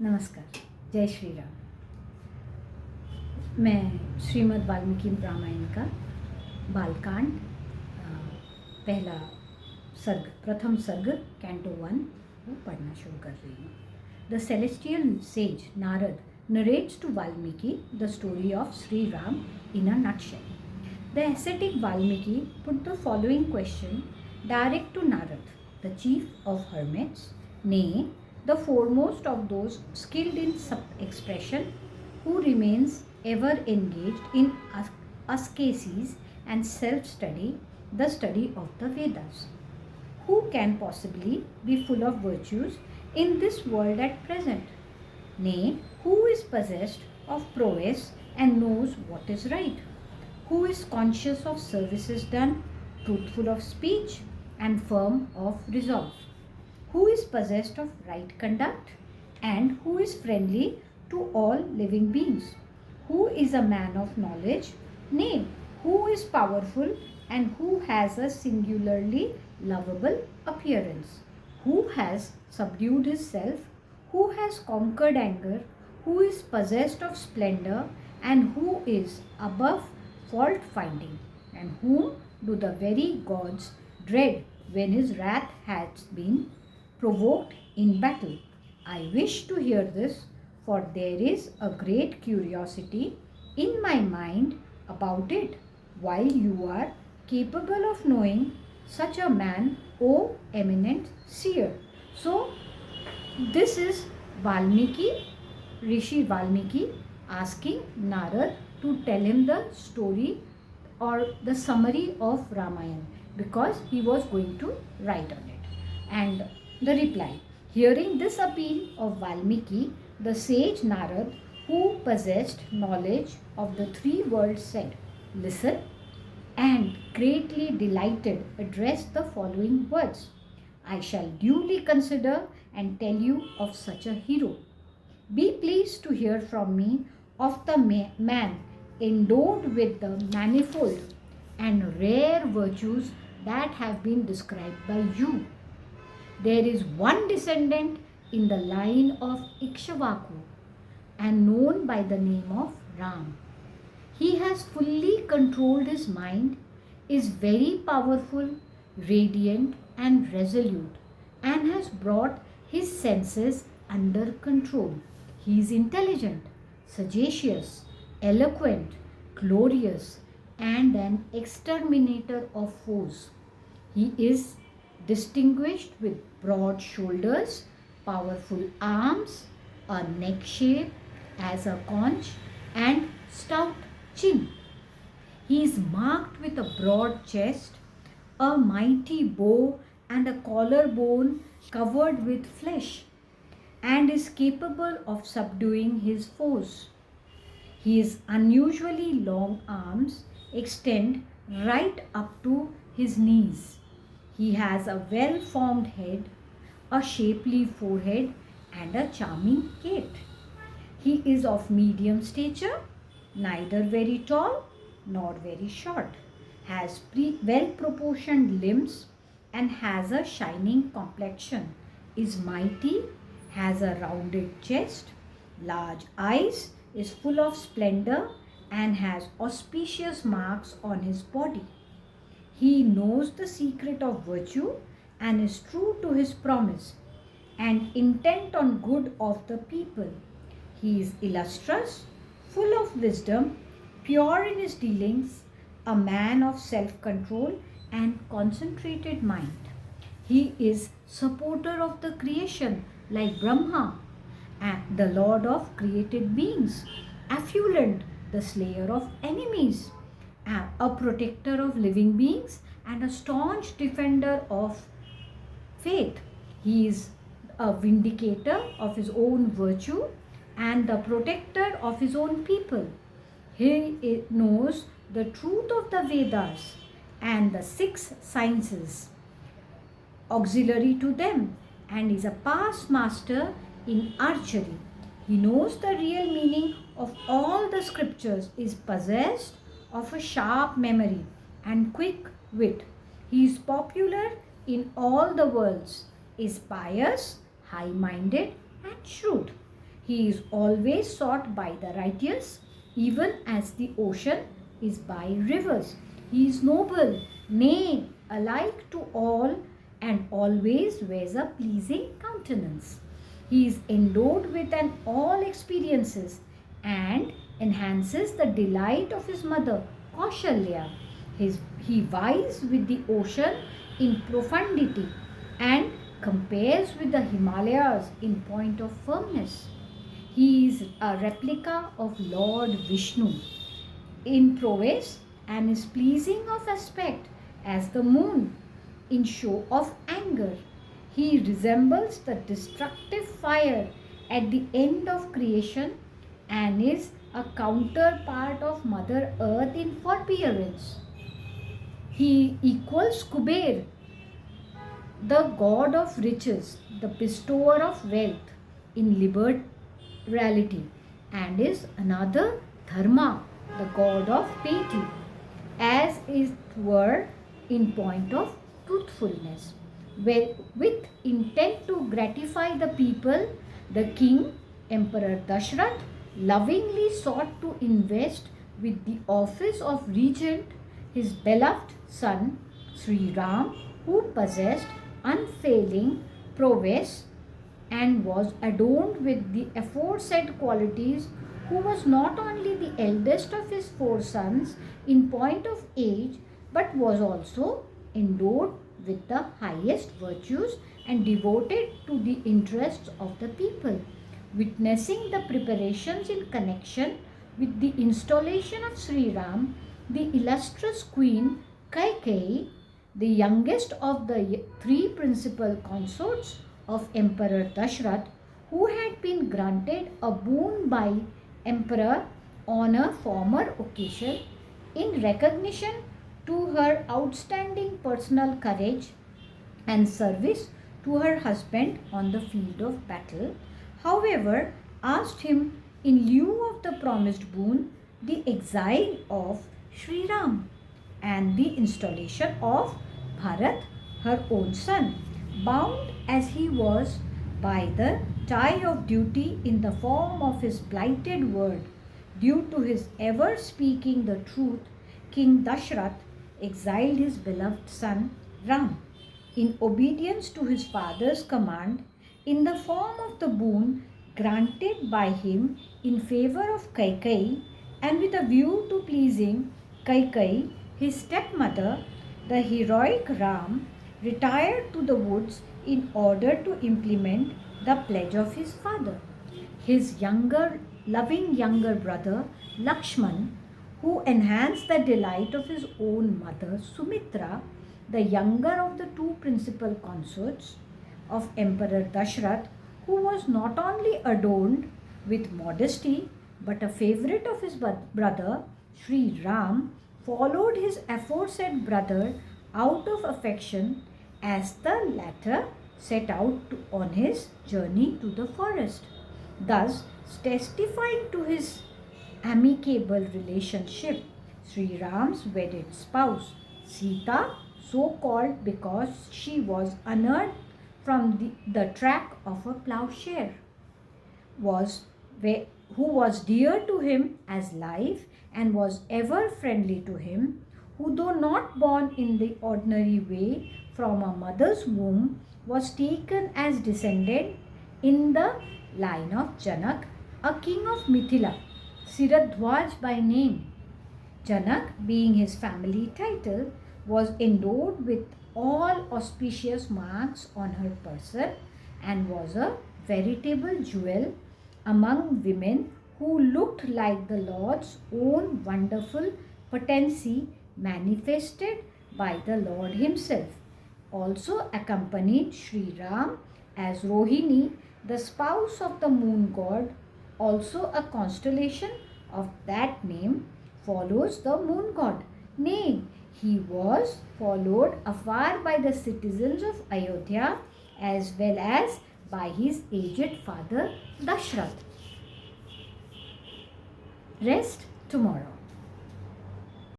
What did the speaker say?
नमस्कार, जय श्री राम। मैं श्रीमद् वाल्मीकि रामायण का बालकांड पहला सर्ग, प्रथम सर्ग, कैंटो 1 वो पढ़ना शुरू कर रही हूँ। The celestial says Narad narrates to Valmiki the story of Sri Ram in a nutshell. The ascetic Valmiki put the following question direct to Narad, the chief of hermits, nay, the foremost of those skilled in expression, who remains ever engaged in asceticism and self-study, the study of the Vedas. Who can possibly be full of virtues in this world at present? Nay, who is possessed of prowess and knows what is right? Who is conscious of services done, truthful of speech, and firm of resolve? Who is possessed of right conduct, and who is friendly to all living beings? Who is a man of knowledge? Nay, who is powerful and who has a singularly lovable appearance? Who has subdued his self? Who has conquered anger? Who is possessed of splendor, and who is above fault finding? And whom do the very gods dread when his wrath has been provoked in battle? I wish to hear this, for there is a great curiosity in my mind about it, while you are capable of knowing such a man, O eminent seer. So, this is Valmiki, Rishi Valmiki, asking Narad to tell him the story or the summary of Ramayan, because he was going to write on it. And the reply: hearing this appeal of Valmiki, the sage Narad, who possessed knowledge of the three worlds, said, "Listen," and greatly delighted addressed the following words: I shall duly consider and tell you of such a hero. Be pleased to hear from me of the man endowed with the manifold and rare virtues that have been described by you. There is one descendant in the line of Ikshvaku and known by the name of Ram. He has fully controlled his mind, is very powerful, radiant, and resolute, and has brought his senses under control. He is intelligent, sagacious, eloquent, glorious, and an exterminator of foes. He is distinguished with broad shoulders, powerful arms, a neck shape as a conch, and stout chin. He is marked with a broad chest, a mighty bow, and a collarbone covered with flesh, and is capable of subduing his foes. His unusually long arms extend right up to his knees. He has a well-formed head, a shapely forehead, and a charming gait. He is of medium stature, neither very tall nor very short, has well-proportioned limbs, and has a shining complexion, is mighty, has a rounded chest, large eyes, is full of splendor, and has auspicious marks on his body. He knows the secret of virtue and is true to his promise and intent on good of the people. He is illustrious, full of wisdom, pure in his dealings, a man of self-control and concentrated mind. He is supporter of the creation like Brahma, and the lord of created beings, affluent, the slayer of enemies, a protector of living beings, and a staunch defender of faith. He is a vindicator of his own virtue and the protector of his own people. He knows the truth of the Vedas and the 6 sciences auxiliary to them, and is a past master in archery. He knows the real meaning of all the scriptures, is possessed of a sharp memory and quick wit. He is popular in all the worlds, is pious, high-minded, and shrewd. He is always sought by the righteous, even as the ocean is by rivers. He is noble, nay, alike to all, and always wears a pleasing countenance. He is endowed with an all experiences and enhances the delight of his mother, Kaushalya. He vies with the ocean in profundity and compares with the Himalayas in point of firmness. He is a replica of Lord Vishnu in prowess and is pleasing of aspect as the moon in show of anger. He resembles the destructive fire at the end of creation and is a counterpart of Mother Earth in forbearance. He equals Kuber, the god of riches, the bestower of wealth in liberality, and is another Dharma, the god of piety, as it were in point of truthfulness. With intent to gratify the people, the king, Emperor Dashrath, lovingly sought to invest with the office of regent his beloved son Sri Ram, who possessed unfailing prowess and was adorned with the aforesaid qualities, who was not only the eldest of his four sons in point of age, but was also endowed with the highest virtues and devoted to the interests of the people. Witnessing the preparations in connection with the installation of Sri Ram, the illustrious queen Kaikeyi, the youngest of the three principal consorts of Emperor Dashrath, who had been granted a boon by Emperor on a former occasion in recognition to her outstanding personal courage and service to her husband on the field of battle, however, asked him in lieu of the promised boon the exile of Sri Ram and the installation of Bharat, her own son, bound as he was by the tie of duty in the form of his plighted word, due to his ever speaking the truth. King Dashrath exiled his beloved son Ram in obedience to his father's command in the form of the boon granted by him in favor of Kaikeyi, and with a view to pleasing Kaikeyi, his stepmother. The heroic Ram retired to the woods in order to implement the pledge of his father. His loving younger brother Lakshman, who enhanced the delight of his own mother Sumitra, the younger of the two principal consorts of Emperor Dashrath, who was not only adorned with modesty but a favorite of his brother Sri Ram, followed his aforesaid brother out of affection as the latter set out on his journey to the forest, thus testifying to his amicable relationship. Sri Ram's wedded spouse, Sita, so called because she was unearthed from the track of a plowshare, who was dear to him as life and was ever friendly to him, who though not born in the ordinary way from a mother's womb, was taken as descendant in the line of Janak, a king of Mithila, Siradhwaj by name. Janak, being his family title, was endowed with all auspicious marks on her person and was a veritable jewel among women, who looked like the Lord's own wonderful potency manifested by the Lord himself. Also accompanied Sri Ram as Rohini, the spouse of the moon god, also a constellation of that name follows the moon god. Nay, he was followed afar by the citizens of Ayodhya as well as by his aged father Dashrath. Rest tomorrow.